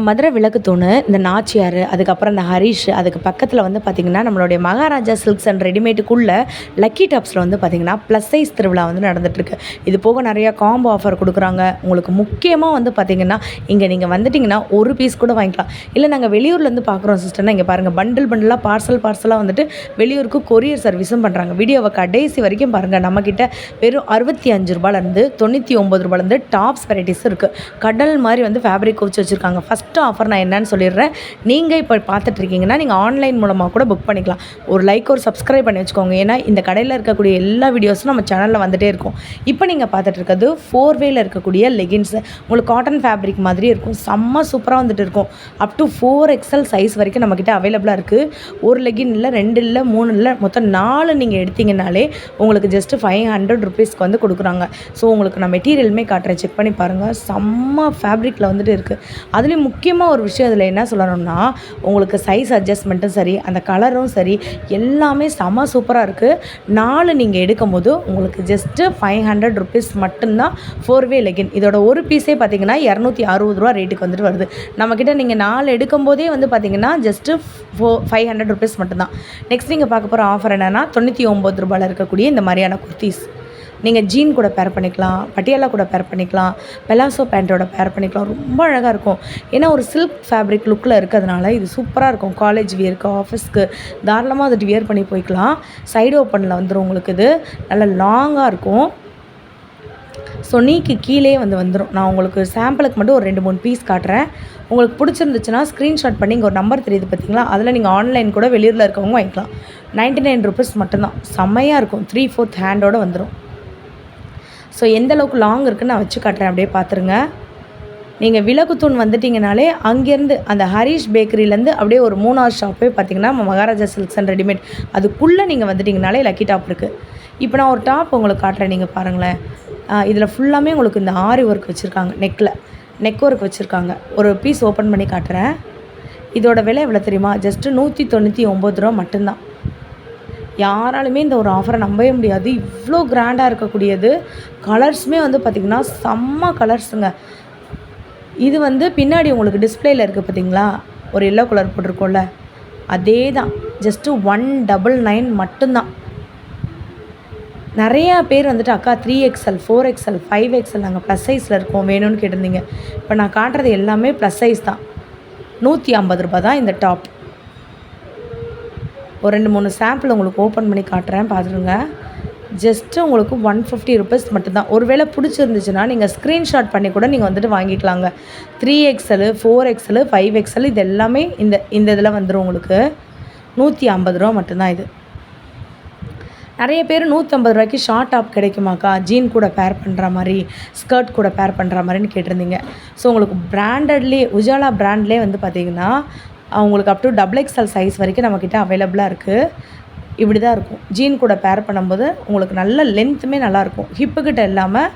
மதுரை விளக்கு தூணு, இந்த நாச்சியார், அதுக்கப்புறம் இந்த ஹரிஷ், அதுக்கு பக்கத்தில் வந்து பார்த்திங்கன்னா நம்மளுடைய மகாராஜா சில்க்ஸ் அண்ட் ரெடிமேட்டுக்குள்ளே லக்கி டாப்ஸில் வந்து பார்த்திங்கன்னா ப்ளஸ் சைஸ் திருவிழா வந்து நடந்துகிட்ருக்கு. இது போக நிறையா காம்போ ஆஃபர் கொடுக்குறாங்க. உங்களுக்கு முக்கியமாக வந்து பார்த்திங்கன்னா இங்கே நீங்கள் வந்துட்டிங்கன்னா ஒரு பீஸ் கூட வாங்கிக்கலாம். இல்லை நாங்கள் வெளியூர்லேருந்து பார்க்குறோம் சிஸ்டர்னா இங்கே பாருங்கள், பண்டில் பண்டிலாக பார்சலாக வந்துட்டு வெளியூருக்கு கொரியர் சர்வீஸும் பண்ணுறாங்க. வீடியோவை கடைசி வரைக்கும் பாருங்கள். நம்மக்கிட்ட வெறும் 65 ரூபாயிலேருந்து 99 ரூபாயிலேருந்து டாப்ஸ் வெரைட்டிஸ் இருக்குது. கடல் மாதிரி வந்து ஃபேப்ரிக் வச்சு வச்சுருக்காங்க. ஃபஸ்ட்டு ஆஃபர் நான் என்னன்னு சொல்லிடுறேன். நீங்கள் இப்போ பார்த்துட்ருக்கீங்கன்னா நீங்கள் ஆன்லைன் மூலமாக கூட புக் பண்ணிக்கலாம். ஒரு லைக் ஒரு சப்ஸ்கிரைப் பண்ணி வச்சுக்கோங்க. ஏன்னா இந்த கடையில் இருக்கக்கூடிய எல்லா வீடியோஸும் நம்ம சேனலில் வந்துகிட்டே இருக்கும். இப்போ நீங்கள் பார்த்துட்டு இருக்கிறது 4வேல இருக்கக்கூடிய லெகின்ஸு. உங்களுக்கு காட்டன் ஃபேப்ரிக் மாதிரி இருக்கும். செம்ம சூப்பராக வந்துட்டு இருக்கும். அப் டு 4XL சைஸ் வரைக்கும் நம்மக்கிட்ட அவைலபிளாக இருக்குது. ஒரு லெகின் இல்லை, 2 இல்லை, 3 இல்லை, மொத்தம் 4 நீங்கள் எடுத்திங்கனாலே உங்களுக்கு ஜஸ்ட்டு 500 ருபீஸ்க்கு வந்து கொடுக்குறாங்க. ஸோ உங்களுக்கு நான் மெட்டீரியலுமே காட்டுறேன், செக் பண்ணி பாருங்கள். செம்ம ஃபேப்ரிக்கில் வந்துட்டு இருக்குது. அதுலேயும் முக்கியமாக ஒரு விஷயம் அதில் என்ன சொல்லணும்னா, உங்களுக்கு சைஸ் அட்ஜஸ்ட்மெண்ட்டும் சரி, அந்த கலரும் சரி, எல்லாமே செம சூப்பராக இருக்குது. 4 நீங்கள் எடுக்கும் போது உங்களுக்கு ஜஸ்ட்டு 500 ருபீஸ் மட்டும்தான் 4வே லெகின். இதோட ஒரு பீஸே பார்த்தீங்கன்னா 260 ரூபா ரேட்டுக்கு வந்துட்டு வருது. நம்மக்கிட்ட நீங்கள் 4 எடுக்கும் போதே வந்து பார்த்தீங்கன்னா ஜஸ்ட்டு 500 ருபீஸ் மட்டும்தான். நெக்ஸ்ட் நீங்கள் பார்க்க போகிற ஆஃபர் என்னென்னா 99 ரூபாயில் இருக்கக்கூடிய இந்த மாதிரியான குர்த்திஸ் நீங்கள் ஜீன் கூட பேர் பண்ணிக்கலாம், பட்டியாலா கூட பேர் பண்ணிக்கலாம், பெலாசோ பேண்ட்டோட பேர் பண்ணிக்கலாம். ரொம்ப அழகாக இருக்கும். ஏன்னா ஒரு சில்க் ஃபேப்ரிக் லுக்கில் இருக்கிறதுனால இது சூப்பராக இருக்கும். காலேஜ் வியருக்கு, ஆஃபீஸ்க்கு தாராளமாக அது வியர் பண்ணி போய்க்கலாம். சைடு ஓப்பனில் வந்துடும். உங்களுக்கு இது நல்லா லாங்காக இருக்கும். ஸோ நீக்கு கீழே வந்துடும். நான் உங்களுக்கு சாம்பிளுக்கு மட்டும் ஒரு 2-3 பீஸ் காட்டுறேன். உங்களுக்கு பிடிச்சிருந்துச்சுன்னா ஸ்க்ரீன்ஷாட் பண்ணி இங்கே ஒரு நம்பர் தெரியுது பார்த்தீங்களா, அதில் நீங்கள் ஆன்லைன் கூட வெளியூரில் இருக்கவங்க வாங்கிக்கலாம். 99 ருபீஸ் மட்டும்தான். செம்மையாக இருக்கும். 3/4 ஹேண்டோடு வந்துடும். ஸோ எந்த அளவுக்கு லாங் இருக்குன்னு நான் வச்சு காட்டுறேன், அப்படியே பார்த்துருங்க. நீங்கள் விளக்குத்தூண் வந்துட்டிங்கனாலே அங்கேருந்து அந்த ஹரிஷ் பேக்கரியிலேருந்து அப்படியே ஒரு 3வது ஷாப்பே பார்த்திங்கன்னா மகாராஜா சில்க்ஸ் அண்ட் ரெடிமேட், அதுக்குள்ளே நீங்கள் வந்துட்டிங்கனாலே லக்கி டாப் இருக்குது. இப்போ நான் ஒரு டாப் உங்களுக்கு காட்டுறேன், நீங்கள் பாருங்களேன். இதில் ஃபுல்லாமே உங்களுக்கு இந்த ஆரி ஒர்க் வச்சுருக்காங்க. நெக் ஒர்க் வச்சுருக்காங்க. ஒரு பீஸ் ஓப்பன் பண்ணி காட்டுறேன். இதோட விலை எவ்வளோ தெரியுமா? ஜஸ்ட்டு 199 ரூபா மட்டும்தான். யாராலுமே இந்த ஒரு ஆஃபரை நம்பவே முடியாது. இவ்வளோ கிராண்டாக இருக்கக்கூடியது. கலர்ஸுமே வந்து பார்த்திங்கன்னா செம்ம கலர்ஸுங்க. இது வந்து பின்னாடி உங்களுக்கு டிஸ்பிளேயில் இருக்குது பார்த்தீங்களா, ஒரு எல்லோ கலர் போட்டிருக்கோம்ல, அதே தான். ஜஸ்ட்டு 199 மட்டும்தான். நிறையா பேர் வந்துட்டு அக்கா 3XL, 4XL, 5XL நாங்கள் ப்ளஸ் சைஸில் இருக்கோம் வேணும்னு கேட்டிருந்தீங்க. இப்போ நான் காட்டுறது எல்லாமே ப்ளஸ் சைஸ் தான். 150 ரூபா தான் இந்த டாப். ஒரு 2-3 சாம்பிள் உங்களுக்கு ஓப்பன் பண்ணி காட்டுறேன், பார்த்துருங்க. ஜஸ்ட்டு உங்களுக்கு 150 ருபீஸ் மட்டும்தான். ஒருவேளை பிடிச்சிருந்துச்சுன்னா நீங்கள் ஸ்க்ரீன்ஷாட் பண்ணி கூட நீங்கள் வந்துட்டு வாங்கிக்கலாங்க. 3XL, 4XL, 5XL இது எல்லாமே இந்த இதில் வந்துடும். உங்களுக்கு 150 ரூபா மட்டும்தான் இது. நிறைய பேர் 150 ரூபாய்க்கு ஷார்ட் டாப் கிடைக்குமாக்கா, ஜீன் கூட பேர் பண்ணுற மாதிரி, ஸ்கர்ட் கூட பேர் பண்ணுற மாதிரின்னு கேட்டிருந்தீங்க. ஸோ உங்களுக்கு பிராண்டட்லேயே, உஜாலா பிராண்ட்லேயே வந்து பார்த்திங்கன்னா அவங்களுக்கு அப் டு XXL சைஸ் வரைக்கும் நம்மக்கிட்ட அவைலபிளாக இருக்குது. இப்படி தான் இருக்கும். ஜீன் கூட பேர் பண்ணும்போது உங்களுக்கு நல்ல லென்த்துமே நல்லாயிருக்கும். ஹிப்புக்கிட்ட இல்லாமல்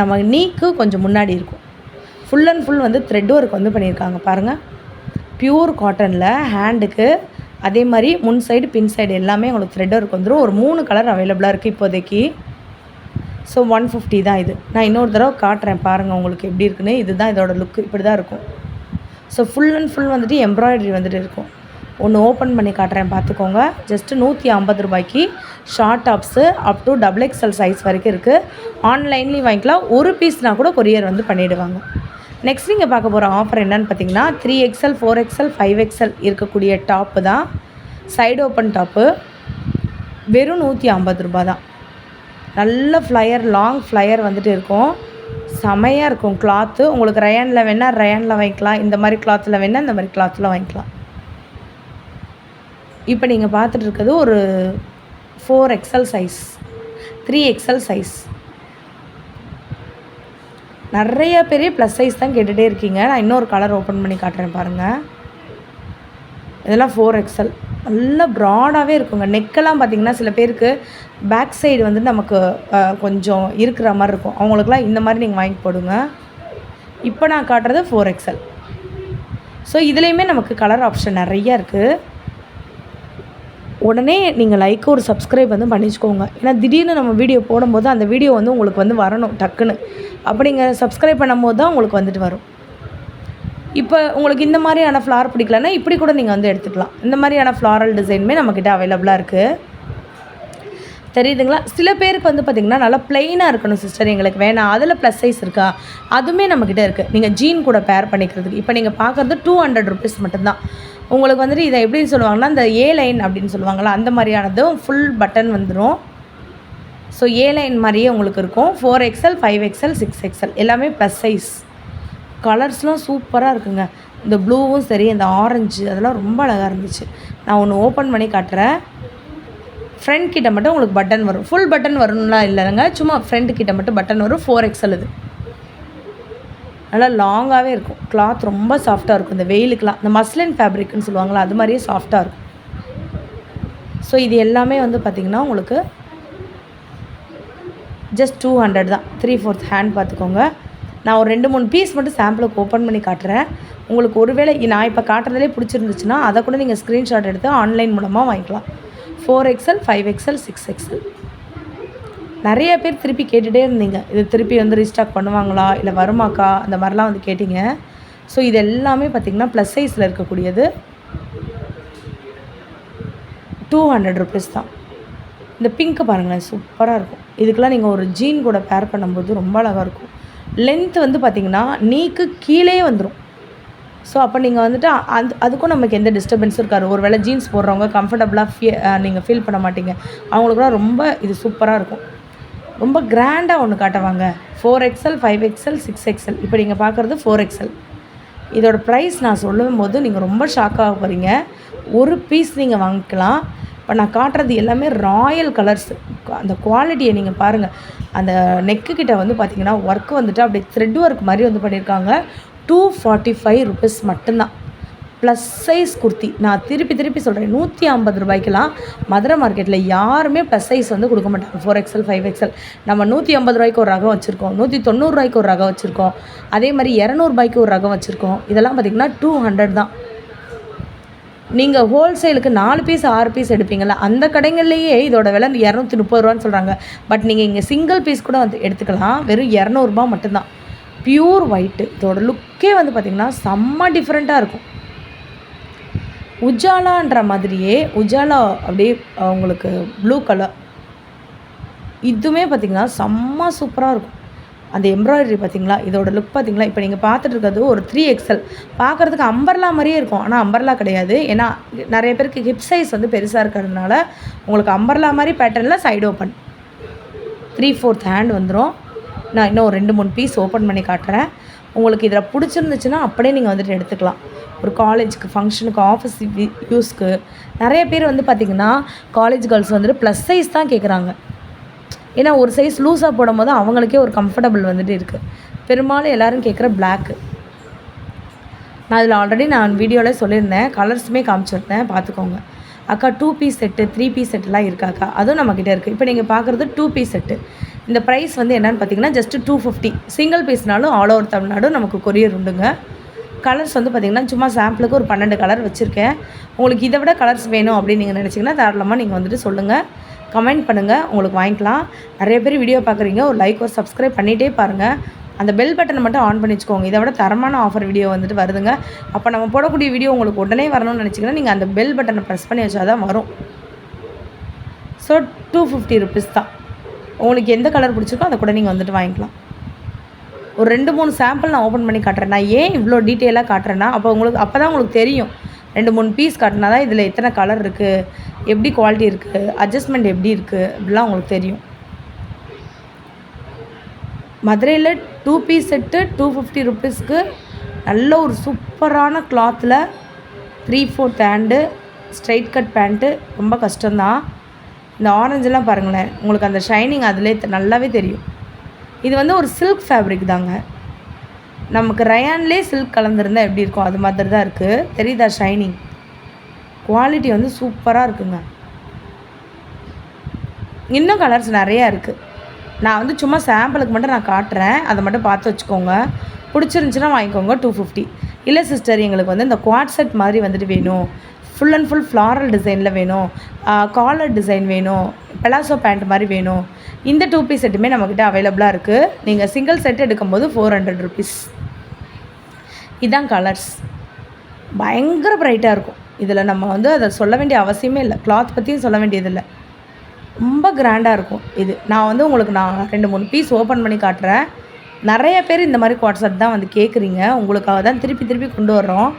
நம்ம நீக்கு கொஞ்சம் முன்னாடி இருக்கும். ஃபுல் அண்ட் ஃபுல் வந்து த்ரெட் ஒர்க் வந்து பண்ணியிருக்காங்க பாருங்கள். ப்யூர் காட்டனில் ஹேண்டுக்கு, அதே மாதிரி முன் சைடு பின் சைடு எல்லாமே உங்களுக்கு த்ரெட் ஒர்க் வந்துடும். ஒரு 3 கலர் அவைலபிளாக இருக்குது இப்போதைக்கு. ஸோ 150 தான் இது. நான் இன்னொரு தடவை காட்டுறேன் பாருங்கள் உங்களுக்கு எப்படி இருக்குன்னு. இதுதான் இதோட லுக்கு, இப்படி தான் இருக்கும். ஸோ ஃபுல் அண்ட் ஃபுல் வந்துட்டு எம்ப்ராய்டரி வந்துட்டு இருக்கும். ஒன்று ஓப்பன் பண்ணி காட்டுறேன், பார்த்துக்கோங்க. ஜஸ்ட்டு 150 ரூபாய்க்கு short tops up to XXL size வரைக்கும் இருக்குது. ஆன்லைன்லேயும் வாங்கிக்கலாம். ஒரு பீஸ்னால் கூட கொரியர் வந்து பண்ணிவிடுவாங்க. நெக்ஸ்ட் நீங்கள் பார்க்க போகிற ஆஃபர் என்னன்னு பார்த்தீங்கன்னா 3XL, 4XL, 5XL இருக்கக்கூடிய டாப்பு தான். சைடு ஓப்பன் டாப்பு வெறும் 150 ரூபா தான். நல்ல ஃப்ளையர், லாங் ஃப்ளையர் வந்துட்டு இருக்கும். செமையாக இருக்கும் கிளாத்து. உங்களுக்கு ரயானில் வேணால் ரயானில் வாங்கிக்கலாம். இந்த மாதிரி கிளாத்தில் வேணால் இந்த மாதிரி கிளாத்தில் வாங்கிக்கலாம். இப்போ நீங்கள் பார்த்துட்டு இருக்கிறது ஒரு 4XL சைஸ், 3XL சைஸ். நிறைய பேர் ப்ளஸ் சைஸ் தான் கேட்டுகிட்டே இருக்கீங்க. நான் இன்னொரு கலர் ஓப்பன் பண்ணி காட்டுறேன் பாருங்கள். இதெல்லாம் 4XL. நல்லா ப்ராடாகவே இருக்குங்க. நெக்கெல்லாம் பார்த்திங்கன்னா சில பேருக்கு பேக் சைடு வந்து நமக்கு கொஞ்சம் இருக்கிற மாதிரி இருக்கும். அவங்களுக்குலாம் இந்த மாதிரி நீங்கள் வாங்கி போடுங்க. இப்போ நான் காட்டுறது 4XL. ஸோ இதுலேயுமே நமக்கு கலர் ஆப்ஷன் நிறையா இருக்குது. உடனே நீங்கள் லைக் ஒரு சப்ஸ்கிரைப் வந்து பண்ணிச்சுக்கோங்க. ஏன்னா திடீர்னு நம்ம வீடியோ போடும்போது அந்த வீடியோ வந்து உங்களுக்கு வந்து வரணும் டக்குன்னு. அப்போ நீங்கள் சப்ஸ்கிரைப் பண்ணும்போது தான் உங்களுக்கு வந்துட்டு வரும். இப்போ உங்களுக்கு இந்த மாதிரியான ஃப்ளார் பிடிக்கலன்னா இப்படி கூட நீங்கள் வந்து எடுத்துக்கலாம். இந்த மாதிரியான ஃப்ளாரல் டிசைனுமே நம்மக்கிட்ட அவைலபிளாக இருக்குது. தெரியுதுங்களா? சில பேருக்கு வந்து பார்த்திங்கன்னா நல்லா ப்ளெயினாக இருக்கணும் சிஸ்டர், எங்களுக்கு வேணாம், அதில் ப்ளஸ் சைஸ் இருக்கா, அதுவுமே நம்மக்கிட்ட இருக்குது. நீங்கள் ஜீன் கூட பேர் பண்ணிக்கிறதுக்கு. இப்போ நீங்கள் பார்க்குறது 200 ருபீஸ் மட்டும்தான். உங்களுக்கு வந்துட்டு இதை எப்படி சொல்லுவாங்கன்னா, இந்த ஏ லைன் அப்படின்னு சொல்லுவாங்களா, அந்த மாதிரியானதும் ஃபுல் பட்டன் வந்துடும். ஸோ ஏ லைன் மாதிரியே உங்களுக்கு இருக்கும். 4XL 5XL 6XL எல்லாமே ப்ளஸ் சைஸ். கலர்ஸ்லாம் சூப்பராக இருக்குங்க. இந்த ப்ளூவும் சரி, இந்த ஆரஞ்சு அதெல்லாம் ரொம்ப அழகாக இருந்துச்சு. நான் ஒன்று ஓப்பன் பண்ணி காட்டுறேன். ஃப்ரண்ட் கிட்ட மட்டும் உங்களுக்கு பட்டன் வரும். ஃபுல் பட்டன் வரும்லாம் இல்லைங்க, சும்மா ஃப்ரண்ட் கிட்ட மட்டும் பட்டன் வரும். 4XL இது நல்லா லாங்காகவே இருக்கும். கிளாத் ரொம்ப சாஃப்டாக இருக்கும். இந்த வெயிலுக்கெலாம் இந்த மஸ்லின் ஃபேப்ரிக்னு சொல்லுவாங்களா, அது மாதிரியே சாஃப்டாக இருக்கும். ஸோ இது எல்லாமே வந்து பார்த்திங்கன்னா உங்களுக்கு ஜஸ்ட் 200 தான். 3/4 ஹேண்ட் பார்த்துக்கோங்க. நான் ஒரு 2-3 பீஸ் மட்டும் சாம்பிளுக்கு ஓப்பன் பண்ணி காட்டுறேன். உங்களுக்கு ஒருவேளை நான் இப்போ காட்டுறதுலே பிடிச்சிருந்துச்சுன்னா அதை கூட நீங்கள் ஸ்க்ரீன்ஷாட் எடுத்து ஆன்லைன் மூலமாக வாங்கிக்கலாம். 4XL 5XL 6XL நிறைய பேர் திருப்பி கேட்டுகிட்டே இருந்தீங்க, இது திருப்பி வந்து ரீஸ்டாக் பண்ணுவாங்களா இல்லை வருமாக்கா, அந்த மாதிரிலாம் வந்து கேட்டிங்க. ஸோ இது எல்லாமே பார்த்திங்கன்னா ப்ளஸ் சைஸில் இருக்கக்கூடியது. 200 ருபீஸ் தான். இந்த பிங்க்கு பாருங்களேன், சூப்பராக இருக்கும். இதுக்கெலாம் நீங்கள் ஒரு ஜீன் கூட பேர் பண்ணும்போது ரொம்ப அழகாக இருக்கும். லென்த் வந்து பார்த்திங்கன்னா நீக்கு கீழே வந்துடும். ஸோ அப்போ நீங்கள் வந்துட்டு அதுக்கும் நமக்கு எந்த டிஸ்டர்பன்ஸும் இருக்காது. ஒரு வேளை ஜீன்ஸ் போடுறவங்க கம்ஃபர்டபுளாக நீங்கள் ஃபீல் பண்ண மாட்டீங்க. அவங்களுக்குலாம் ரொம்ப இது சூப்பராக இருக்கும். ரொம்ப கிராண்டாக ஒன்று காட்டுவாங்க. 4XL 5XL 6XL இப்போ நீங்கள் பார்க்குறது 4XL. இதோட ப்ரைஸ் நான் சொல்லும் போது நீங்கள் ரொம்ப ஷாக்காக போகிறீங்க. ஒரு பீஸ் நீங்கள் வாங்கிக்கலாம். இப்போ நான் காட்டுறது எல்லாமே ராயல் கலர்ஸ். அந்த குவாலிட்டியை நீங்கள் பாருங்கள். அந்த நெக்கு கிட்ட வந்து பார்த்திங்கன்னா ஒர்க் வந்துட்டு அப்படியே த்ரெட் ஒர்க் மாதிரி வந்து பண்ணியிருக்காங்க. 245 ருபீஸ் மட்டும்தான். Plus size kurti. நான் திருப்பி சொல்கிறேன், 150 ரூபாய்க்கெலாம் மதுரை மார்க்கெட்டில் யாருமே ப்ளஸ் சைஸ் வந்து கொடுக்க மாட்டாங்க. 4XL 5XL நம்ம 150 ரூபாய்க்கு ஒரு ரகம் வச்சுருக்கோம், 190 ரூபாய்க்கு ஒரு ரகம் வச்சுருக்கோம், அதே மாதிரி 200 ரூபாய்க்கு ஒரு ரகம் வச்சுருக்கோம். இதெல்லாம் பார்த்திங்கன்னா 200 தான். நீங்கள் ஹோல்சேலுக்கு 4 பீஸ் 6 பீஸ் எடுப்பீங்களா, அந்த கடைகள்லேயே இதோட விலை 230 ரூபான்னு சொல்கிறாங்க. பட் நீங்கள் இங்கே சிங்கிள் பீஸ் கூட வந்து எடுத்துக்கலாம். வெறும் 200 ரூபா மட்டும்தான். Pure white. இதோட லுக்கே வந்து பார்த்திங்கன்னா செம்ம டிஃப்ரெண்ட்டாக இருக்கும். உஜாலான்ற மாதிரியே உஜாலா அப்படியே உங்களுக்கு ப்ளூ கலர். இதுவுமே பார்த்திங்கன்னா செம்ம சூப்பராக இருக்கும். அந்த எம்ப்ராய்டரி பார்த்திங்களா, இதோட லுக் பார்த்திங்களா. இப்போ நீங்கள் பார்த்துட்டு இருக்கிறது ஒரு 3XL. பார்க்குறதுக்கு அம்பர்லா மாதிரியே இருக்கும், ஆனால் அம்பர்லா கிடையாது. ஏன்னா நிறைய பேருக்கு ஹிப் சைஸ் வந்து பெருசாக இருக்கிறதுனால உங்களுக்கு அம்பர்லா மாதிரி பேட்டர்னில் சைடு ஓப்பன் 3/4 ஹேண்ட் வந்துடும். நான் இன்னும் ஒரு 2-3 பீஸ் ஓப்பன் பண்ணி காட்டுறேன். உங்களுக்கு இதில் பிடிச்சிருந்துச்சுன்னா அப்படியே நீங்கள் வந்துட்டு எடுத்துக்கலாம். ஒரு காலேஜுக்கு ஃபங்க்ஷனுக்கு ஆஃபீஸ் யூஸ்க்கு நிறைய பேர் வந்து பார்த்திங்கன்னா காலேஜ் கேர்ள்ஸ் வந்துட்டு ப்ளஸ் சைஸ் தான் கேட்குறாங்க. ஏன்னா ஒரு சைஸ் லூஸாக போடும் போது அவங்களுக்கே ஒரு கம்ஃபர்டபுள் வந்துட்டு இருக்குது. பெரும்பாலும் எல்லோரும் கேட்குற பிளாக்கு. நான் இதில் ஆல்ரெடி வீடியோவில் சொல்லியிருந்தேன், கலர்ஸுமே காமிச்சிருந்தேன், பார்த்துக்கோங்க. அக்கா 2 பீஸ் செட்டு 3 பீஸ் செட்டுலாம் இருக்காக்கா, அதுவும் நம்மக்கிட்ட இருக்குது. இப்போ நீங்கள் பார்க்குறது 2 பீஸ் செட்டு. இந்த ப்ரைஸ் வந்து என்னென்னு பார்த்தீங்கன்னா ஜஸ்ட்டு 250. சிங்கிள் பீஸ்னாலும் ஆல் ஓவர் தமிழ்நாடு நமக்கு கொரியர் உண்டுங்க. கலர்ஸ் வந்து பார்த்திங்கன்னா சும்மா சாம்பிளுக்கு ஒரு 12 கலர் வச்சுருக்கேன். உங்களுக்கு இதை விட கலர்ஸ் வேணும் அப்படின்னு நீங்கள் நினச்சிங்கன்னா தாராளமாக நீங்கள் வந்துட்டு சொல்லுங்கள், கமெண்ட் பண்ணுங்கள், உங்களுக்கு வாங்கிக்கலாம். நிறைய பேர் வீடியோ பார்க்குறீங்க, ஒரு லைக் ஒரு சப்ஸ்கிரைப் பண்ணிகிட்டே பாருங்கள். அந்த பெல் பட்டனை மட்டும் ஆன் பண்ணி வச்சுக்கோங்க. இதை விட தரமான ஆஃபர் வீடியோ வந்துட்டு வருதுங்க. அப்போ நம்ம போடக்கூடிய வீடியோ உங்களுக்கு உடனே வரணும்னு நினச்சிங்கன்னா நீங்கள் அந்த பெல் பட்டனை ப்ரெஸ் பண்ணி வச்சா தான் வரும். ஸோ 250 ருபீஸ் தான். உங்களுக்கு எந்த கலர் பிடிச்சிருக்கோ அதை கூட நீங்கள் வந்துட்டு வாங்கிக்கலாம். ஒரு 2-3 சாம்பிள் நான் ஓப்பன் பண்ணி காட்டுறேன். நான் ஏன் இவ்வளோ டீட்டெயிலாக காட்டுறேன்னா அப்போ தான் உங்களுக்கு தெரியும். 2-3 பீஸ் காட்டினா தான் இதில் எத்தனை கலர் இருக்குது, எப்படி குவாலிட்டி இருக்குது, அட்ஜஸ்ட்மெண்ட் எப்படி இருக்குது அப்படிலாம் உங்களுக்கு தெரியும். மதுரையில் 2 பீஸ் செட்டு 250 ருபீஸ்க்கு நல்ல ஒரு சூப்பரான கிளாத்தில் 3/4 ஹேண்டு ஸ்ட்ரைட் கட் பேண்ட்டு. ரொம்ப கஷ்டம்தான். இந்த ஆரஞ்செல்லாம் பாருங்களேன், உங்களுக்கு அந்த ஷைனிங் அதிலே நல்லாவே தெரியும். இது வந்து ஒரு சில்க் ஃபேப்ரிக் தாங்க. நமக்கு ரயான்லேயே சில்க் கலந்துருந்தால் எப்படி இருக்கும் அது மாதிரி தான் இருக்குது. தெரியுதா ஷைனிங்? குவாலிட்டி வந்து சூப்பராக இருக்குங்க. இன்னும் கலர்ஸ் நிறையா இருக்குது. நான் வந்து சும்மா சாம்பிளுக்கு மட்டும் நான் காட்டுறேன், அதை மட்டும் பார்த்து வச்சுக்கோங்க. பிடிச்சிருந்துச்சின்னா வாங்கிக்கோங்க. 250. இல்லை சிஸ்டர், எங்களுக்கு வந்து இந்த குவாட் செட் மாதிரி வந்துட்டு வேணும், ஃபுல் அண்ட் ஃபுல் ஃப்ளாரல் டிசைனில் வேணும், காலர் டிசைன் வேணும், பெலாசோ பேண்ட் மாதிரி வேணும், இந்த 2 பீஸ் செட்டுமே நம்மக்கிட்ட அவைலபிளாக இருக்குது. நீங்கள் சிங்கிள் செட் எடுக்கும்போது 400 ருபீஸ். இதான் கலர்ஸ். பயங்கர பிரைட்டாக இருக்கும். இதில் நம்ம வந்து அதை சொல்ல வேண்டிய அவசியமே இல்லை. கிளாத் பற்றியும் சொல்ல வேண்டியதில்லை. ரொம்ப கிராண்டாக இருக்கும் இது. நான் வந்து உங்களுக்கு 2, 3 பீஸ் ஓப்பன் பண்ணி காட்டுறேன். நிறைய பேர் இந்த மாதிரி குவாட் செட் தான் வந்து கேட்குறீங்க. உங்களுக்காக தான் திருப்பி திருப்பி கொண்டு வர்றோம்.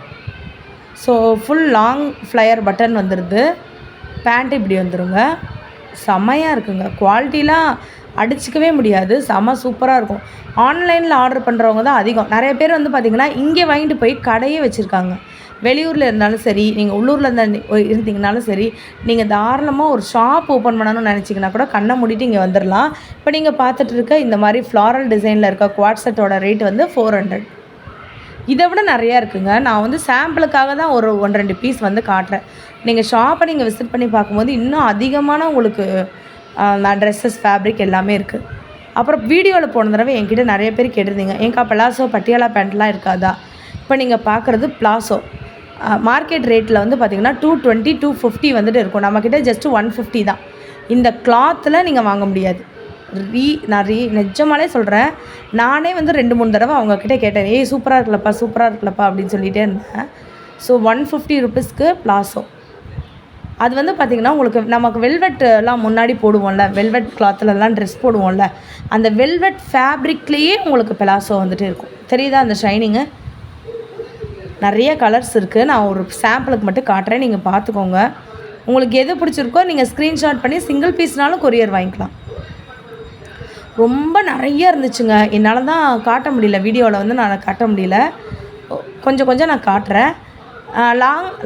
So full long flyer button வந்துடுது. பேண்ட் இப்படி வந்துடுங்க. செம்மையாக இருக்குங்க. குவாலிட்டிலாம் அடிச்சிக்கவே முடியாது. செம்ம சூப்பராக இருக்கும். ஆன்லைனில் ஆர்டர் பண்ணுறவங்க தான் அதிகம். நிறைய பேர் வந்து பார்த்திங்கன்னா இங்கே வாங்கிட்டு போய் கடையே வச்சுருக்காங்க. வெளியூரில் இருந்தாலும் சரி, நீங்கள் உள்ளூரில் இருந்தீங்கனாலும் சரி, நீங்கள் தாராளமாக ஒரு ஷாப் ஓப்பன் பண்ணணும்னு நினச்சிங்கன்னா கூட கண்ணை மூடிட்டு இங்கே வந்துடலாம். இப்போ நீங்கள் பார்த்துட்டு இருக்க இந்த மாதிரி ஃப்ளாரல் டிசைனில் இருக்க குவாட் செட்டோட ரேட் வந்து 400. இதை விட நிறையா இருக்குங்க. நான் வந்து சாம்பிளுக்காக தான் ஒரு 1-2 பீஸ் வந்து காட்டுறேன். நீங்கள் ஷாப்பை நீங்கள் விசிட் பண்ணி பார்க்கும்போது இன்னும் அதிகமான உங்களுக்கு ட்ரெஸ்ஸஸ், ஃபேப்ரிக் எல்லாமே இருக்குது. அப்புறம் வீடியோவில் போன தடவை என்கிட்ட நிறைய பேர் கேட்டிருந்தீங்க, ஏங்கா பிளாசோ பட்டியாலா பேண்ட்லாம் இருக்காதா? இப்போ நீங்கள் பார்க்குறது பிளாசோ. மார்க்கெட் ரேட்டில் வந்து பார்த்திங்கன்னா 220, 250 வந்துட்டு இருக்கும். நம்மக்கிட்ட ஜஸ்ட்டு 150 தான். இந்த கிளாத்தில் நீங்கள் வாங்க முடியாது. நான் நிஜமாலே சொல்கிறேன். நானே வந்து 2-3 தடவை அவங்கக்கிட்ட கேட்டேன், ஏய் சூப்பராக இருக்குல்லப்பா, சூப்பராக இருக்குல்லப்பா அப்படின்னு சொல்லிகிட்டே இருந்தேன். ஸோ 150 ருபீஸ்க்கு பிளாசோ. அது வந்து பார்த்திங்கன்னா உங்களுக்கு நமக்கு வெல்வெட்லாம் முன்னாடி போடுவோம்ல, வெல்வெட் கிளாத்துலலாம் ட்ரெஸ் போடுவோம்ல, அந்த வெல்வெட் ஃபேப்ரிக்லேயே உங்களுக்கு பிளாசோ வந்துட்டு இருக்கும். தெரியுதா அந்த ஷைனிங்கு? நிறைய கலர்ஸ் இருக்குது. நான் ஒரு சாம்பிளுக்கு மட்டும் காட்டுறேன், நீங்கள் பார்த்துக்கோங்க. உங்களுக்கு எது பிடிச்சிருக்கோ நீங்கள் ஸ்க்ரீன்ஷாட் பண்ணி சிங்கிள் பீஸ்னாலும் கொரியர் வாங்கிக்கலாம். ரொம்ப நிறைய இருந்துச்சுங்க. என்னால் தான் காட்ட முடியல, வீடியோவில் வந்து நான் காட்ட முடியல. கொஞ்சம் கொஞ்சம் நான் காட்டுறேன்.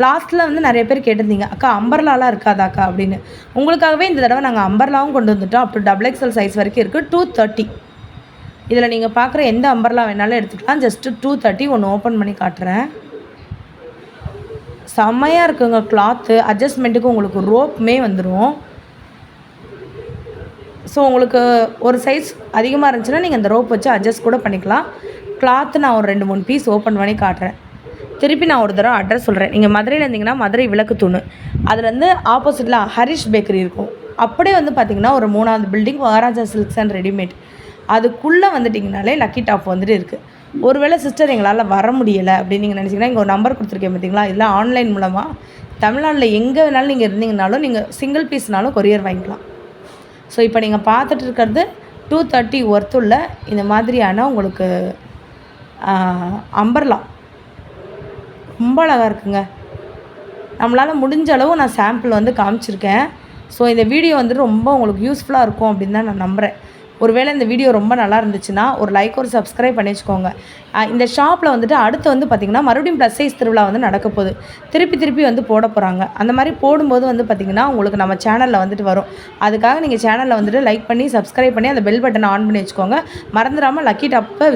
லாஸ்ட்டில் வந்து நிறைய பேர் கேட்டிருந்தீங்க, அக்கா அம்பர்லாலாம் இருக்காதாக்கா அப்படின்னு. உங்களுக்காகவே இந்த தடவை நாங்கள் அம்பர்லாவும் கொண்டு வந்துவிட்டோம். அப் டு XXL சைஸ் வரைக்கும் இருக்குது. 230. இதில் நீங்கள் பார்க்குற எந்த அம்பர்லா வேணாலும் எடுத்துக்கலாம். ஜஸ்ட்டு 230. ஒன்று ஓப்பன் பண்ணி காட்டுறேன். செம்மையாக இருக்குங்க கிளாத்து. அட்ஜஸ்ட்மெண்ட்டுக்கு உங்களுக்கு ரோப்புமே வந்துடும். ஸோ உங்களுக்கு ஒரு சைஸ் அதிகமாக இருந்துச்சுன்னா நீங்கள் அந்த ரோப் வச்சு அட்ஜஸ்ட் கூட பண்ணிக்கலாம். கிளாத்து நான் ஒரு 2-3 பீஸ் ஓப்பன் பண்ணி காட்டுறேன். திருப்பி நான் ஒரு தடவை அட்ரஸ் சொல்கிறேன். நீங்கள் மதுரையில் இருந்தீங்கன்னா மதுரை விளக்கு தூணு, அதுலேருந்து ஆப்போசிட்டில் ஹரிஷ் பேக்கரி இருக்கும். அப்படியே வந்து பார்த்திங்கன்னா ஒரு 3வது building Maharaja silks and readymade. அதுக்குள்ளே வந்துட்டிங்கனாலே லக்கி டாப் வந்துட்டு இருக்குது. ஒருவேளை சிஸ்டர் எங்களால் வர முடியலை அப்படின்னு நீங்கள் நினச்சிங்கன்னா இங்கே ஒரு நம்பர் கொடுத்துருக்கேன் பார்த்தீங்களா, இதெல்லாம் ஆன்லைன் மூலமாக தமிழ்நாட்டில் எங்கே வேணாலும் நீங்கள் இருந்தீங்கனாலும் நீங்கள் சிங்கிள் பீஸ்னாலும் கொரியர் வாங்கிக்கலாம். ஸோ இப்போ நீங்கள் பார்த்துட்டு இருக்கிறது 230 ஒர்த்துள்ள இந்த மாதிரியான உங்களுக்கு அம்பர்லா. ரொம்ப அழகாக இருக்குங்க. நம்மளால் முடிஞ்ச அளவு நான் சாம்பிள் வந்து காமிச்சிருக்கேன். ஸோ இந்த வீடியோ வந்துட்டு ரொம்ப உங்களுக்கு யூஸ்ஃபுல்லாக இருக்கும் அப்படின்னு தான் நான் நம்புகிறேன். ஒருவேளை இந்த வீடியோ ரொம்ப நல்லா இருந்துச்சுன்னா ஒரு லைக், ஒரு சப்ஸ்கிரைப் பண்ணி வச்சுக்கோங்க. இந்த ஷாப்பில் வந்துட்டு அடுத்து வந்து பார்த்திங்கன்னா மறுபடியும் ப்ளஸ் சைஸ் திருவிழா வந்து நடக்க போகுது. திருப்பி வந்து போட போகிறாங்க. அந்த மாதிரி போடும்போது வந்து பார்த்திங்கன்னா உங்களுக்கு நம்ம சேனலில் வந்துட்டு வரும். அதுக்காக நீங்கள் சேனலில் வந்துட்டு லைக் பண்ணி, சப்ஸ்கிரைப் பண்ணி அந்த பெல் பட்டனை ஆன் பண்ணி வச்சுக்கோங்க. மறந்துடாமல் லக்கி டாப்பை